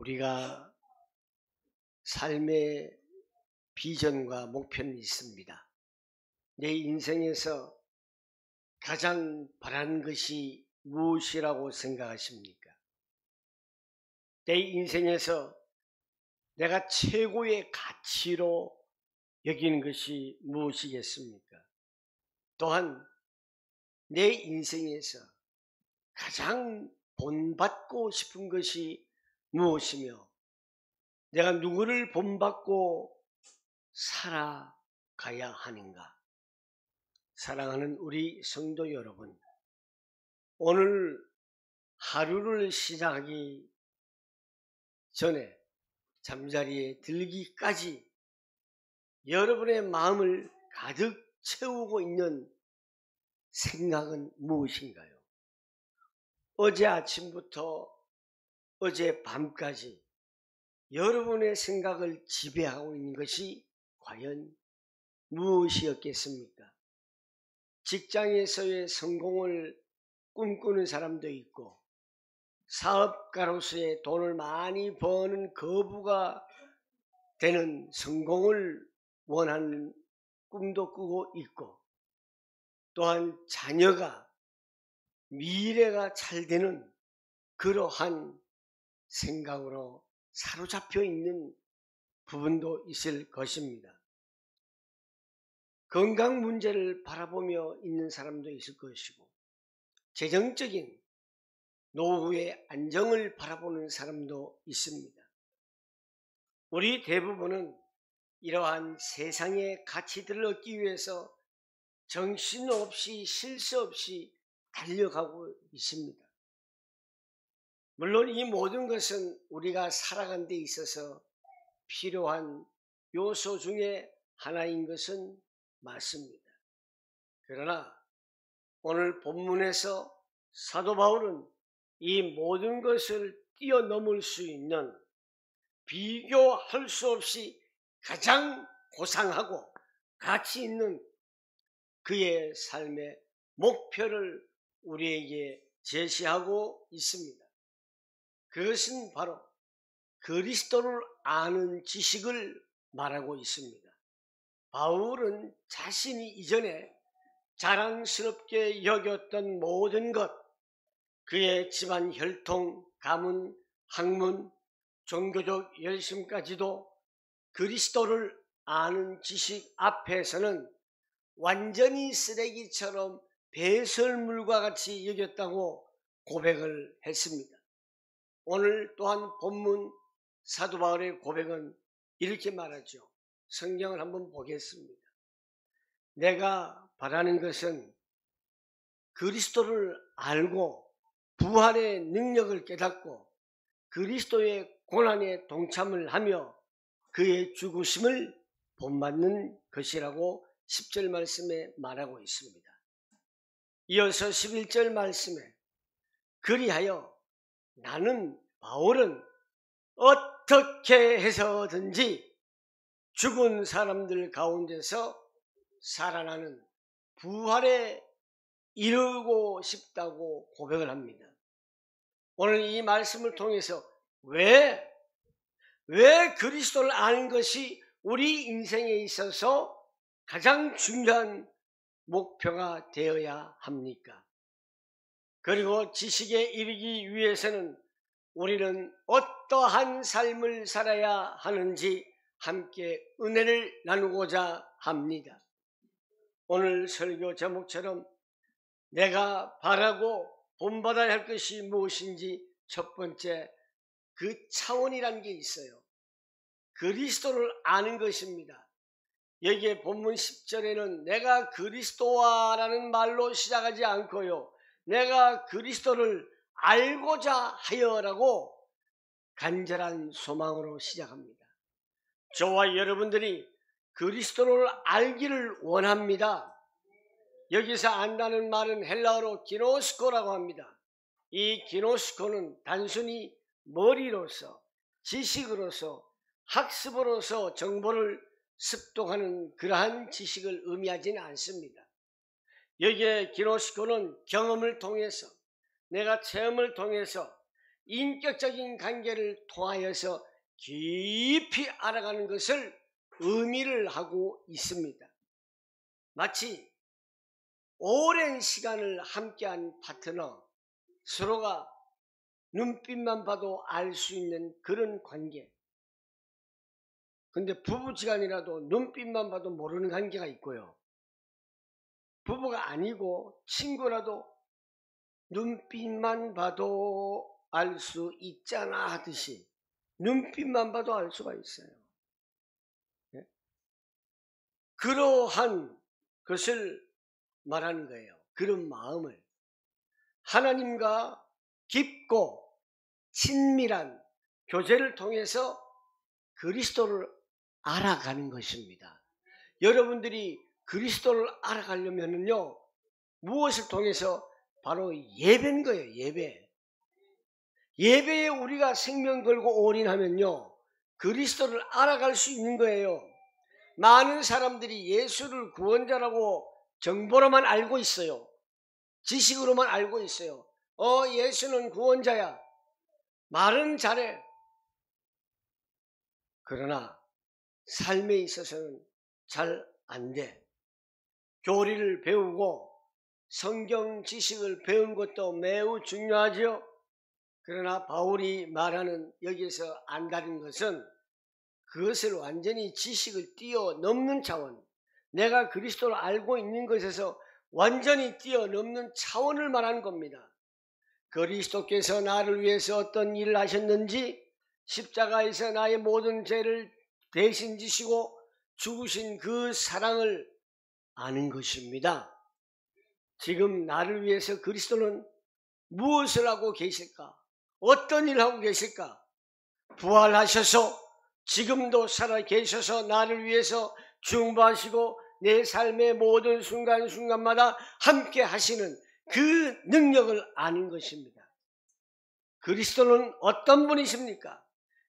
우리가 삶의 비전과 목표는 있습니다. 내 인생에서 가장 바라는 것이 무엇이라고 생각하십니까? 내 인생에서 내가 최고의 가치로 여기는 것이 무엇이겠습니까? 또한 내 인생에서 가장 본받고 싶은 것이 무엇이며 내가 누구를 본받고 살아가야 하는가? 사랑하는 우리 성도 여러분, 오늘 하루를 시작하기 전에 잠자리에 들기까지 여러분의 마음을 가득 채우고 있는 생각은 무엇인가요? 어제 아침부터 어제 밤까지 여러분의 생각을 지배하고 있는 것이 과연 무엇이었겠습니까? 직장에서의 성공을 꿈꾸는 사람도 있고 사업가로서의 돈을 많이 버는 거부가 되는 성공을 원하는 꿈도 꾸고 있고, 또한 자녀가 미래가 잘 되는 그러한 생각으로 사로잡혀 있는 부분도 있을 것입니다. 건강 문제를 바라보며 있는 사람도 있을 것이고, 재정적인 노후의 안정을 바라보는 사람도 있습니다. 우리 대부분은 이러한 세상의 가치들을 얻기 위해서 정신없이 쉴 새 없이 달려가고 있습니다. 물론 이 모든 것은 우리가 살아가는 데 있어서 필요한 요소 중에 하나인 것은 맞습니다. 그러나 오늘 본문에서 사도 바울은 이 모든 것을 뛰어넘을 수 있는, 비교할 수 없이 가장 고상하고 가치 있는 그의 삶의 목표를 우리에게 제시하고 있습니다. 그것은 바로 그리스도를 아는 지식을 말하고 있습니다. 바울은 자신이 이전에 자랑스럽게 여겼던 모든 것, 그의 집안 혈통, 가문, 학문, 종교적 열심까지도 그리스도를 아는 지식 앞에서는 완전히 쓰레기처럼 배설물과 같이 여겼다고 고백을 했습니다. 오늘 또한 본문 사도 바울의 고백은 이렇게 말하죠. 성경을 한번 보겠습니다. 내가 바라는 것은 그리스도를 알고 부활의 능력을 깨닫고 그리스도의 고난에 동참을 하며 그의 죽으심을 본받는 것이라고 10절 말씀에 말하고 있습니다. 이어서 11절 말씀에 그리하여 나는 바울은 어떻게 해서든지 죽은 사람들 가운데서 살아나는 부활에 이르고 싶다고 고백을 합니다. 오늘 이 말씀을 통해서 왜 그리스도를 아는 것이 우리 인생에 있어서 가장 중요한 목표가 되어야 합니까? 그리고 지식에 이르기 위해서는 우리는 어떠한 삶을 살아야 하는지 함께 은혜를 나누고자 합니다. 오늘 설교 제목처럼 내가 바라고 본받아야 할 것이 무엇인지 첫 번째, 그 차원이라는 게 있어요. 그리스도를 아는 것입니다. 여기에 본문 10절에는 내가 그리스도와라는 말로 시작하지 않고요, 내가 그리스도를 알고자 하여라고 간절한 소망으로 시작합니다. 저와 여러분들이 그리스도를 알기를 원합니다. 여기서 안다는 말은 헬라어로 기노스코라고 합니다. 이 기노스코는 단순히 머리로서, 지식으로서, 학습으로서 정보를 습득하는 그러한 지식을 의미하지는 않습니다. 여기에 기노스코는 경험을 통해서, 내가 체험을 통해서 인격적인 관계를 통하여서 깊이 알아가는 것을 의미를 하고 있습니다. 마치 오랜 시간을 함께한 파트너, 서로가 눈빛만 봐도 알 수 있는 그런 관계. 근데 부부지간이라도 눈빛만 봐도 모르는 관계가 있고요. 부부가 아니고 친구라도 눈빛만 봐도 알 수 있잖아 하듯이 눈빛만 봐도 알 수가 있어요. 네? 그러한 것을 말하는 거예요. 그런 마음을 하나님과 깊고 친밀한 교제를 통해서 그리스도를 알아가는 것입니다. 여러분들이 그리스도를 알아가려면요, 무엇을 통해서? 바로 예배인 거예요. 예배에 우리가 생명 걸고 올인하면요, 그리스도를 알아갈 수 있는 거예요. 많은 사람들이 예수를 구원자라고 정보로만 알고 있어요. 지식으로만 알고 있어요. 예수는 구원자야. 말은 잘해. 그러나 삶에 있어서는 잘 안 돼. 교리를 배우고 성경 지식을 배운 것도 매우 중요하죠. 그러나 바울이 말하는 여기에서 안다는 것은 그것을 완전히 지식을 뛰어넘는 차원, 내가 그리스도를 알고 있는 것에서 완전히 뛰어넘는 차원을 말하는 겁니다. 그리스도께서 나를 위해서 어떤 일을 하셨는지, 십자가에서 나의 모든 죄를 대신 지시고 죽으신 그 사랑을 아는 것입니다. 지금 나를 위해서 그리스도는 무엇을 하고 계실까? 어떤 일을 하고 계실까? 부활하셔서 지금도 살아 계셔서 나를 위해서 중보하시고 내 삶의 모든 순간순간마다 함께 하시는 그 능력을 아는 것입니다. 그리스도는 어떤 분이십니까?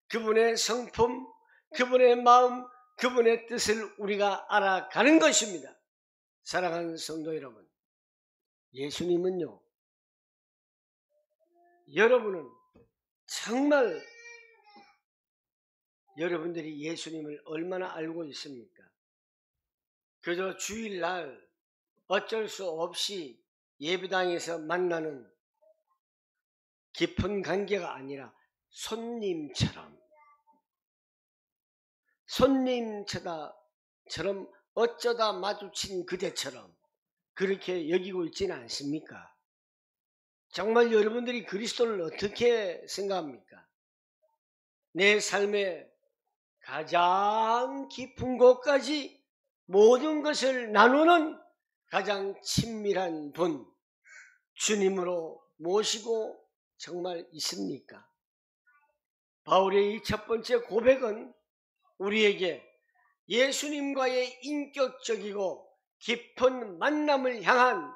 그분의 성품, 그분의 마음, 그분의 뜻을 우리가 알아가는 것입니다. 사랑하는 성도 여러분, 예수님은요, 여러분은 정말 여러분들이 예수님을 얼마나 알고 있습니까? 그저 주일날 어쩔 수 없이 예배당에서 만나는 깊은 관계가 아니라 손님처럼 어쩌다 마주친 그대처럼 그렇게 여기고 있지는 않습니까? 정말 여러분들이 그리스도를 어떻게 생각합니까? 내 삶의 가장 깊은 곳까지 모든 것을 나누는 가장 친밀한 분, 주님으로 모시고 정말 있습니까? 바울의 이 첫 번째 고백은 우리에게 예수님과의 인격적이고 깊은 만남을 향한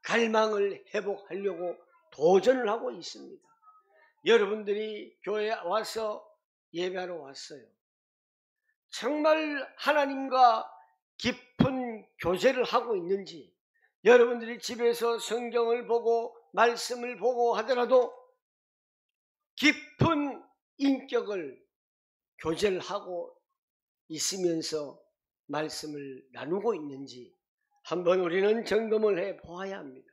갈망을 회복하려고 도전을 하고 있습니다. 여러분들이 교회에 와서 예배하러 왔어요. 정말 하나님과 깊은 교제를 하고 있는지, 여러분들이 집에서 성경을 보고 말씀을 보고 하더라도 깊은 인격을 교제를 하고 있으면서 말씀을 나누고 있는지 한번 우리는 점검을 해 보아야 합니다.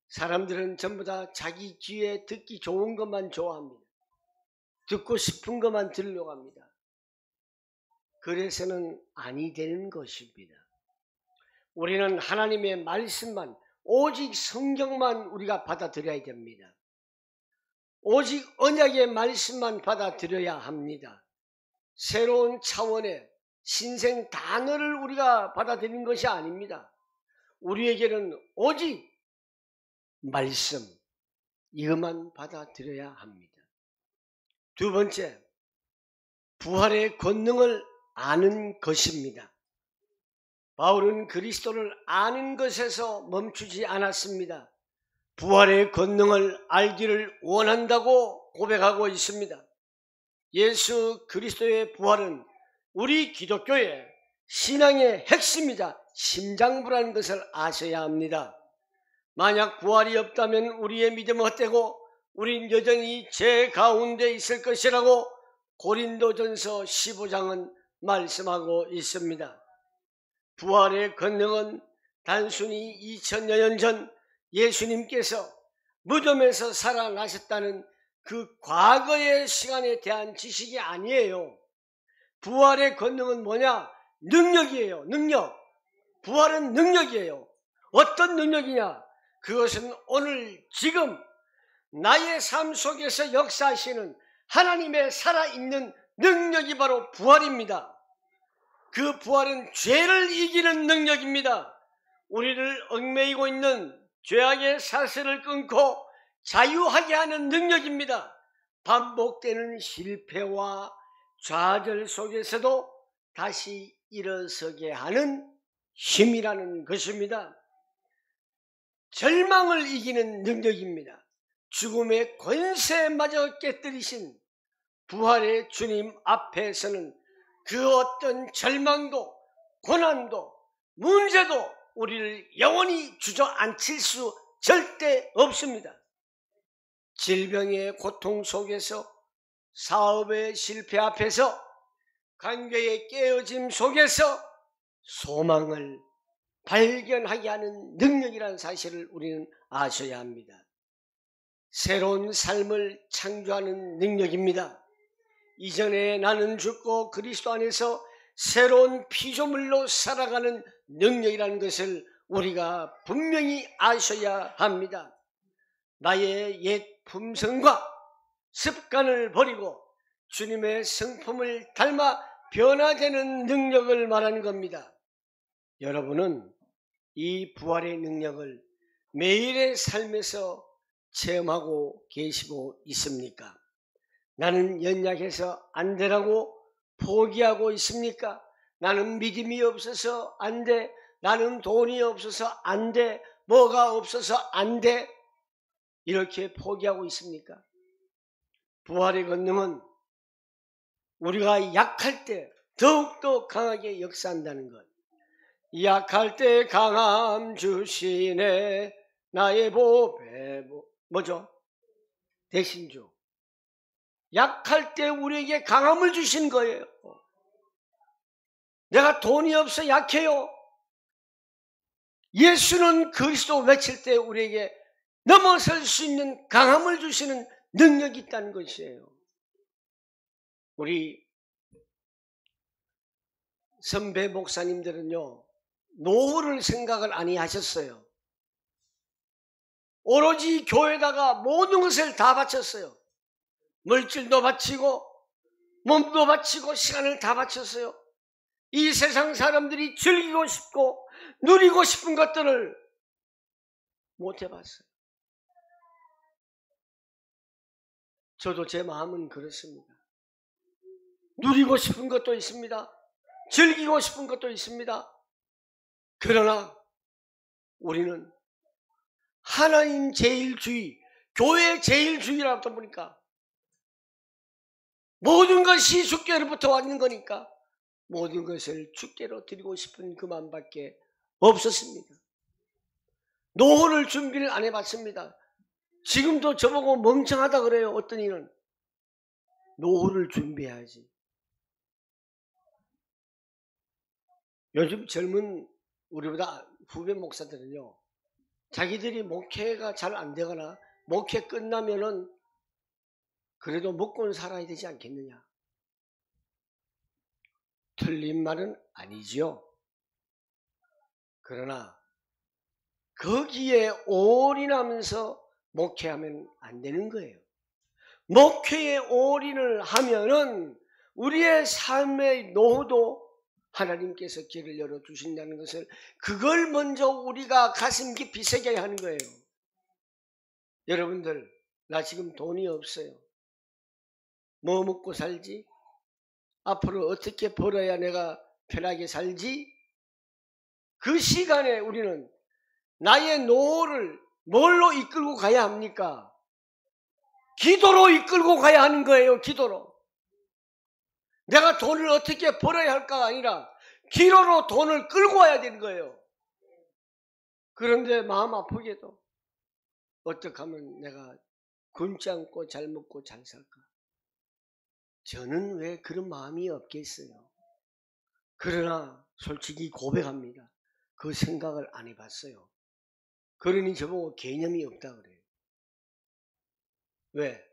사람들은 전부 다 자기 귀에 듣기 좋은 것만 좋아합니다. 듣고 싶은 것만 들으려고 합니다. 그래서는 아니 되는 것입니다. 우리는 하나님의 말씀만, 오직 성경만 우리가 받아들여야 됩니다. 오직 언약의 말씀만 받아들여야 합니다. 새로운 차원의 신생 단어를 우리가 받아들이는 것이 아닙니다. 우리에게는 오직 말씀, 이것만 받아들여야 합니다. 두 번째, 부활의 권능을 아는 것입니다. 바울은 그리스도를 아는 것에서 멈추지 않았습니다. 부활의 권능을 알기를 원한다고 고백하고 있습니다. 예수 그리스도의 부활은 우리 기독교의 신앙의 핵심이자 심장부라는 것을 아셔야 합니다. 만약 부활이 없다면 우리의 믿음은 헛되고 우린 여전히 죄 가운데 있을 것이라고 고린도전서 15장은 말씀하고 있습니다. 부활의 권능은 단순히 2000여 년 전 예수님께서 무덤에서 살아나셨다는 그 과거의 시간에 대한 지식이 아니에요. 부활의 권능은 뭐냐? 능력이에요. 능력. 부활은 능력이에요. 어떤 능력이냐? 그것은 오늘 지금 나의 삶 속에서 역사하시는 하나님의 살아있는 능력이 바로 부활입니다. 그 부활은 죄를 이기는 능력입니다. 우리를 얽매이고 있는 죄악의 사슬을 끊고 자유하게 하는 능력입니다. 반복되는 실패와 좌절 속에서도 다시 일어서게 하는 힘이라는 것입니다. 절망을 이기는 능력입니다. 죽음의 권세마저 깨뜨리신 부활의 주님 앞에서는 그 어떤 절망도 고난도 문제도 우리를 영원히 주저앉힐 수 절대 없습니다. 질병의 고통 속에서, 사업의 실패 앞에서, 관계의 깨어짐 속에서 소망을 발견하게 하는 능력이라는 사실을 우리는 아셔야 합니다. 새로운 삶을 창조하는 능력입니다. 이전에 나는 죽고 그리스도 안에서 새로운 피조물로 살아가는 능력이라는 것을 우리가 분명히 아셔야 합니다. 나의 옛 품성과 습관을 버리고 주님의 성품을 닮아 변화되는 능력을 말하는 겁니다. 여러분은 이 부활의 능력을 매일의 삶에서 체험하고 계시고 있습니까? 나는 연약해서 안 되라고 포기하고 있습니까? 나는 믿음이 없어서 안 돼. 나는 돈이 없어서 안 돼. 뭐가 없어서 안 돼. 이렇게 포기하고 있습니까? 부활의 권능은 우리가 약할 때 더욱더 강하게 역사한다는 것. 약할 때 강함 주시네 나의 보배. 뭐죠? 대신주. 약할 때 우리에게 강함을 주신 거예요. 내가 돈이 없어 약해요. 예수는 그리스도 외칠 때 우리에게 넘어설 수 있는 강함을 주시는 능력이 있다는 것이에요. 우리 선배 목사님들은요, 노후를 생각을 아니 하셨어요. 오로지 교회에다가 모든 것을 다 바쳤어요. 물질도 바치고 몸도 바치고 시간을 다 바쳤어요. 이 세상 사람들이 즐기고 싶고 누리고 싶은 것들을 못 해봤어요. 저도 제 마음은 그렇습니다. 누리고 싶은 것도 있습니다. 즐기고 싶은 것도 있습니다. 그러나 우리는 하나님 제일주의, 교회 제일주의라다 보니까 모든 것이 주께로부터 왔는 거니까 모든 것을 주께로 드리고 싶은 그 마음밖에 없었습니다. 노후를 준비를 안 해봤습니다. 지금도 저보고 멍청하다 그래요. 어떤 이는 노후를 준비해야지. 요즘 젊은 우리보다 후배 목사들은요, 자기들이 목회가 잘 안 되거나 목회 끝나면은 그래도 먹고는 살아야 되지 않겠느냐. 틀린 말은 아니지요. 그러나 거기에 올인하면서 목회하면 안 되는 거예요. 목회에 올인을 하면은 우리의 삶의 노후도 하나님께서 길을 열어주신다는 것을, 그걸 먼저 우리가 가슴 깊이 새겨야 하는 거예요. 여러분들, 나 지금 돈이 없어요. 뭐 먹고 살지? 앞으로 어떻게 벌어야 내가 편하게 살지? 그 시간에 우리는 나의 노후를 뭘로 이끌고 가야 합니까? 기도로 이끌고 가야 하는 거예요. 기도로. 내가 돈을 어떻게 벌어야 할까가 아니라 기도로 돈을 끌고 와야 되는 거예요. 그런데 마음 아프게도 어떻게 하면 내가 굶지 않고 잘 먹고 잘 살까? 저는 왜 그런 마음이 없겠어요? 그러나 솔직히 고백합니다. 그 생각을 안 해봤어요. 그러니 저보고 개념이 없다 그래요. 왜?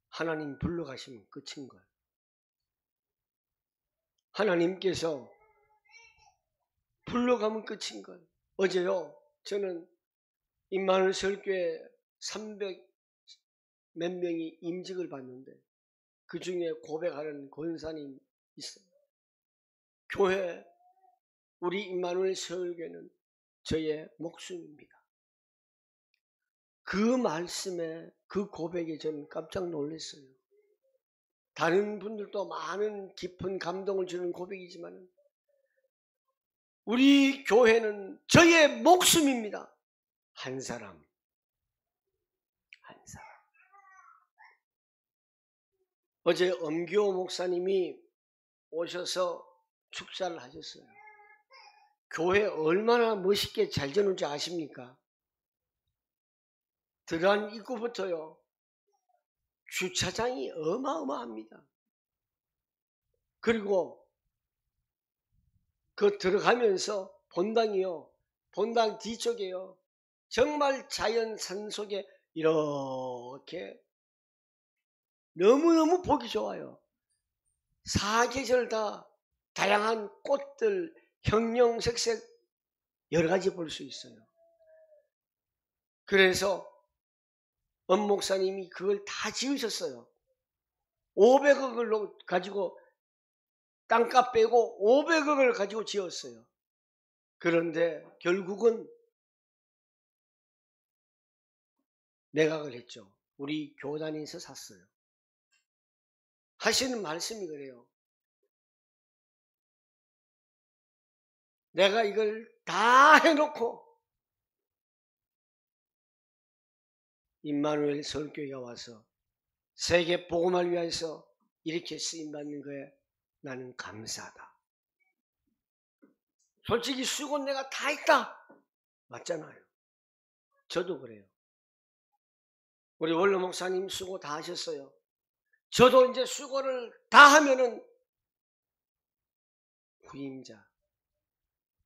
하나님 불러가시면 끝인 거예요. 하나님께서 불러가면 끝인 거예요. 어제요, 저는 임마누엘 설교회 300 몇 명이 임직을 받는데 그 중에 고백하는 권사님 있어요. 교회, 우리 임마누엘 설교회는 저의 목숨입니다. 그 말씀에, 그 고백에 저는 깜짝 놀랐어요. 다른 분들도 많은 깊은 감동을 주는 고백이지만 우리 교회는 저의 목숨입니다. 한 사람, 한 사람. 어제 엄기호 목사님이 오셔서 축사를 하셨어요. 교회 얼마나 멋있게 잘 지는지 아십니까? 들어간 입구부터요, 주차장이 어마어마합니다. 그리고 그 들어가면서 본당이요, 본당 뒤쪽에요, 정말 자연 산속에 이렇게 너무너무 보기 좋아요. 사계절 다 다양한 꽃들, 형형색색 여러 가지 볼 수 있어요. 그래서 엄 목사님이 그걸 다 지으셨어요. 500억을 가지고, 땅값 빼고 500억을 가지고 지었어요. 그런데 결국은 매각을 했죠. 우리 교단에서 샀어요. 하시는 말씀이 그래요. 내가 이걸 다 해놓고 임마누엘 설교회가 와서 세계 복음을 위해서 이렇게 쓰임받는 거에 나는 감사하다. 솔직히 수고는 내가 다 했다. 맞잖아요. 저도 그래요. 우리 원로 목사님 수고 다 하셨어요. 저도 이제 수고를 다 하면은 후임자,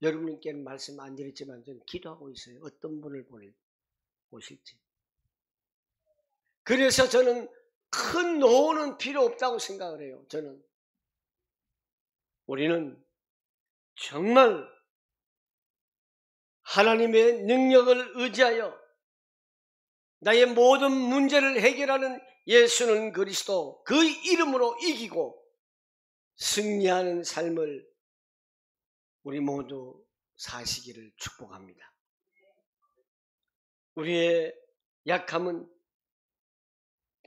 여러분께는 말씀 안 드렸지만 저는 기도하고 있어요. 어떤 분을 오실지. 그래서 저는 큰 노는 필요 없다고 생각을 해요. 저는. 우리는 정말 하나님의 능력을 의지하여 나의 모든 문제를 해결하는 예수는 그리스도, 그 이름으로 이기고 승리하는 삶을 우리 모두 사시기를 축복합니다. 우리의 약함은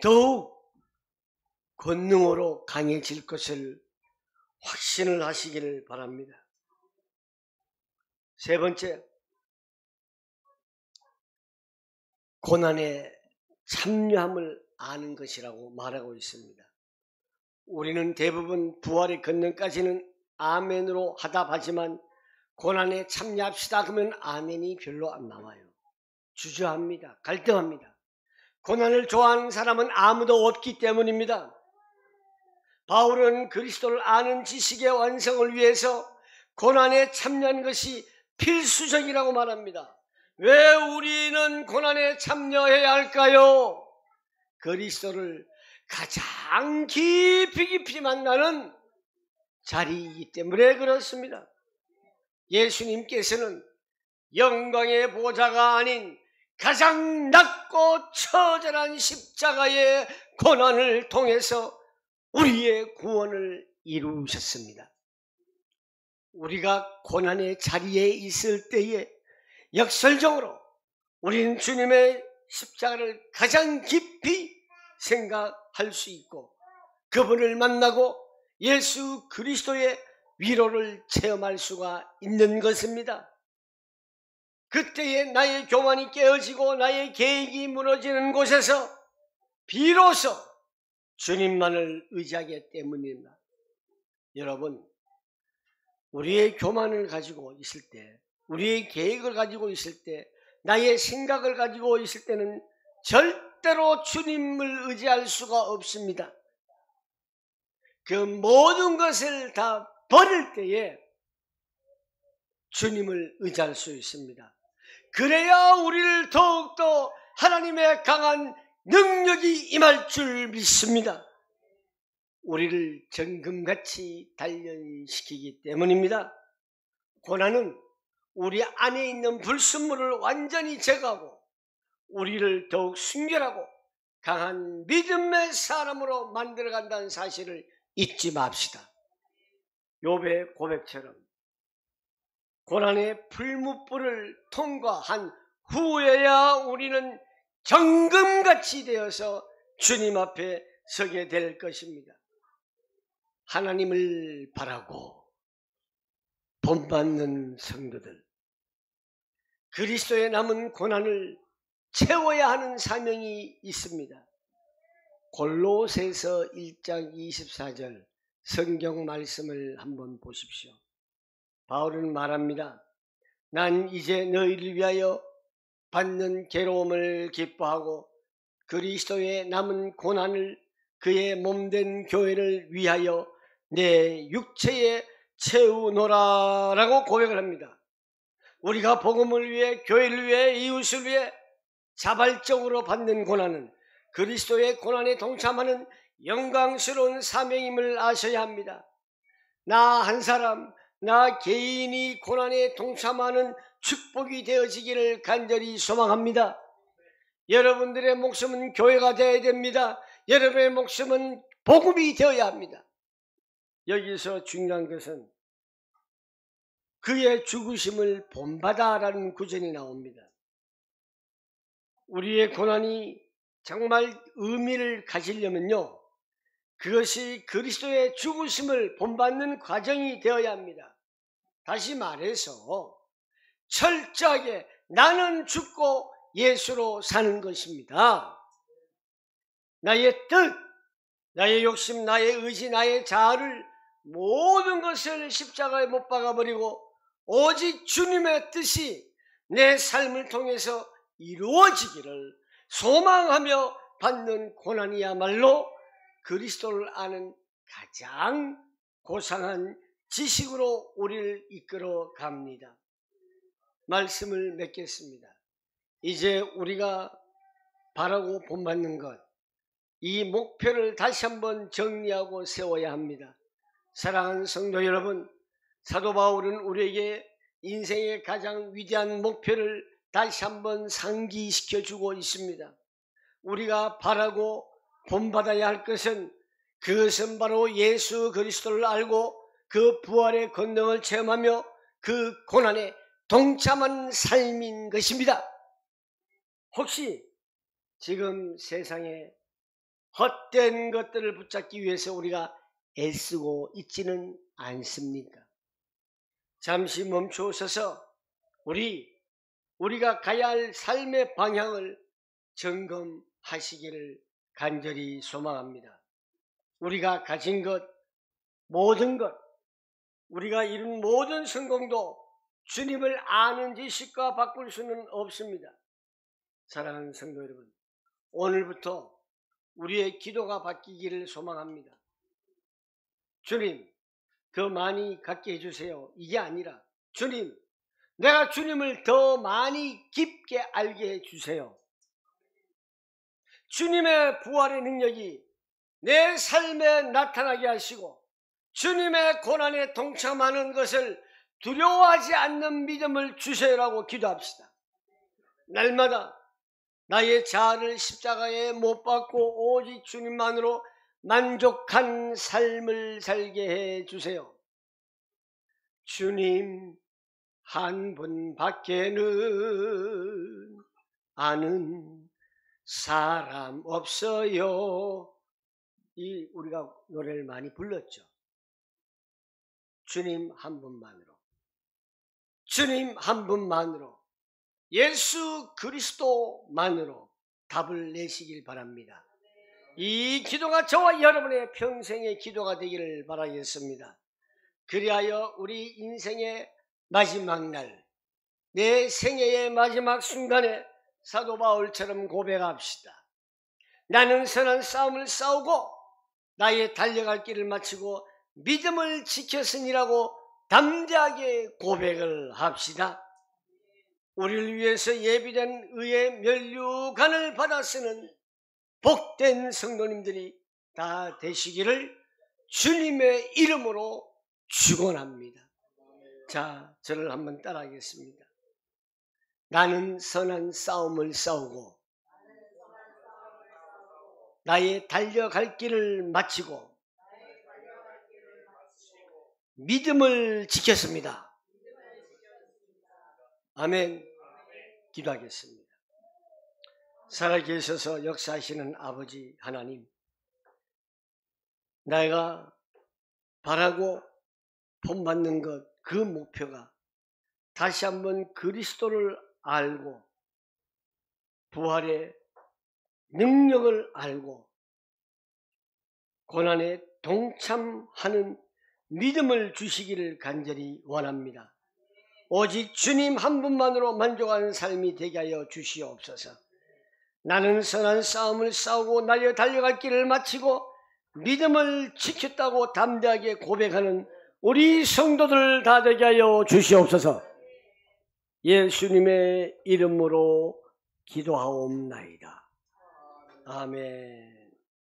더욱 권능으로 강해질 것을 확신을 하시기를 바랍니다. 세 번째, 고난에 참여함을 아는 것이라고 말하고 있습니다. 우리는 대부분 부활의 권능까지는 아멘으로 하답하지만 고난에 참여합시다 그러면 아멘이 별로 안 나와요. 주저합니다. 갈등합니다. 고난을 좋아하는 사람은 아무도 없기 때문입니다. 바울은 그리스도를 아는 지식의 완성을 위해서 고난에 참여한 것이 필수적이라고 말합니다. 왜 우리는 고난에 참여해야 할까요? 그리스도를 가장 깊이 만나는 자리이기 때문에 그렇습니다. 예수님께서는 영광의 보좌가 아닌 가장 낮고 처절한 십자가의 고난을 통해서 우리의 구원을 이루셨습니다. 우리가 고난의 자리에 있을 때에 역설적으로 우리는 주님의 십자가를 가장 깊이 생각할 수 있고 그분을 만나고 예수 그리스도의 위로를 체험할 수가 있는 것입니다. 그때에 나의 교만이 깨어지고 나의 계획이 무너지는 곳에서 비로소 주님만을 의지하기 때문입니다. 여러분, 우리의 교만을 가지고 있을 때, 우리의 계획을 가지고 있을 때, 나의 생각을 가지고 있을 때는 절대 절대로 주님을 의지할 수가 없습니다. 그 모든 것을 다 버릴 때에 주님을 의지할 수 있습니다. 그래야 우리를 더욱더 하나님의 강한 능력이 임할 줄 믿습니다. 우리를 정금같이 단련시키기 때문입니다. 고난은 우리 안에 있는 불순물을 완전히 제거하고 우리를 더욱 순결하고 강한 믿음의 사람으로 만들어간다는 사실을 잊지 맙시다. 욥의 고백처럼 고난의 풀무불을 통과한 후에야 우리는 정금같이 되어서 주님 앞에 서게 될 것입니다. 하나님을 바라고 본받는 성도들, 그리스도의 남은 고난을 채워야 하는 사명이 있습니다. 골로새서 1장 24절 성경 말씀을 한번 보십시오. 바울은 말합니다. 난 이제 너희를 위하여 받는 괴로움을 기뻐하고 그리스도의 남은 고난을 그의 몸된 교회를 위하여 내 육체에 채우노라 라고 고백을 합니다. 우리가 복음을 위해, 교회를 위해, 이웃을 위해 자발적으로 받는 고난은 그리스도의 고난에 동참하는 영광스러운 사명임을 아셔야 합니다. 나 한 사람, 나 개인이 고난에 동참하는 축복이 되어지기를 간절히 소망합니다. 여러분들의 목숨은 교회가 되어야 됩니다. 여러분의 목숨은 복음이 되어야 합니다. 여기서 중요한 것은 그의 죽으심을 본받아라는 구절이 나옵니다. 우리의 고난이 정말 의미를 가지려면요, 그것이 그리스도의 죽으심을 본받는 과정이 되어야 합니다. 다시 말해서 철저하게 나는 죽고 예수로 사는 것입니다. 나의 뜻, 나의 욕심, 나의 의지, 나의 자아를 모든 것을 십자가에 못 박아버리고 오직 주님의 뜻이 내 삶을 통해서 이루어지기를 소망하며 받는 고난이야말로 그리스도를 아는 가장 고상한 지식으로 우리를 이끌어 갑니다. 말씀을 맺겠습니다. 이제 우리가 바라고 본받는 것, 이 목표를 다시 한번 정리하고 세워야 합니다. 사랑하는 성도 여러분, 사도 바울은 우리에게 인생의 가장 위대한 목표를 다시 한번 상기시켜 주고 있습니다. 우리가 바라고 본받아야 할 것은, 그것은 바로 예수 그리스도를 알고 그 부활의 권능을 체험하며 그 고난에 동참하는 삶인 것입니다. 혹시 지금 세상에 헛된 것들을 붙잡기 위해서 우리가 애쓰고 있지는 않습니까? 잠시 멈추어서서 우리가 가야 할 삶의 방향을 점검하시기를 간절히 소망합니다. 우리가 가진 것, 모든 것, 우리가 이룬 모든 성공도 주님을 아는 지식과 바꿀 수는 없습니다. 사랑하는 성도 여러분, 오늘부터 우리의 기도가 바뀌기를 소망합니다. 주님, 더 많이 갖게 해주세요. 이게 아니라, 주님, 내가 주님을 더 많이 깊게 알게 해주세요. 주님의 부활의 능력이 내 삶에 나타나게 하시고 주님의 고난에 동참하는 것을 두려워하지 않는 믿음을 주세요라고 기도합시다. 날마다 나의 자아를 십자가에 못 박고 오직 주님만으로 만족한 삶을 살게 해주세요. 주님 한 분밖에는 아는 사람 없어요. 우리가 노래를 많이 불렀죠. 주님 한 분만으로, 주님 한 분만으로, 예수 그리스도만으로 답을 내시길 바랍니다. 이 기도가 저와 여러분의 평생의 기도가 되기를 바라겠습니다. 그리하여 우리 인생의 마지막 날, 내 생애의 마지막 순간에 사도 바울처럼 고백합시다. 나는 선한 싸움을 싸우고 나의 달려갈 길을 마치고 믿음을 지켰으니라고 담대하게 고백을 합시다. 우리를 위해서 예비된 의의 면류관을 받아 쓰는 복된 성도님들이 다 되시기를 주님의 이름으로 축원합니다. 자, 저를 한번 따라하겠습니다. 나는 선한 싸움을 싸우고 나의 달려갈 길을 마치고 믿음을 지켰습니다. 아멘. 기도하겠습니다. 살아계셔서 역사하시는 아버지 하나님, 내가 바라고 본받는 것, 그 목표가 다시 한번 그리스도를 알고 부활의 능력을 알고 고난에 동참하는 믿음을 주시기를 간절히 원합니다. 오직 주님 한 분만으로 만족하는 삶이 되게 하여 주시옵소서. 나는 선한 싸움을 싸우고 날려 달려갈 길을 마치고 믿음을 지켰다고 담대하게 고백하는 우리 성도들 다 되게 하여 주시옵소서. 예수님의 이름으로 기도하옵나이다. 아멘.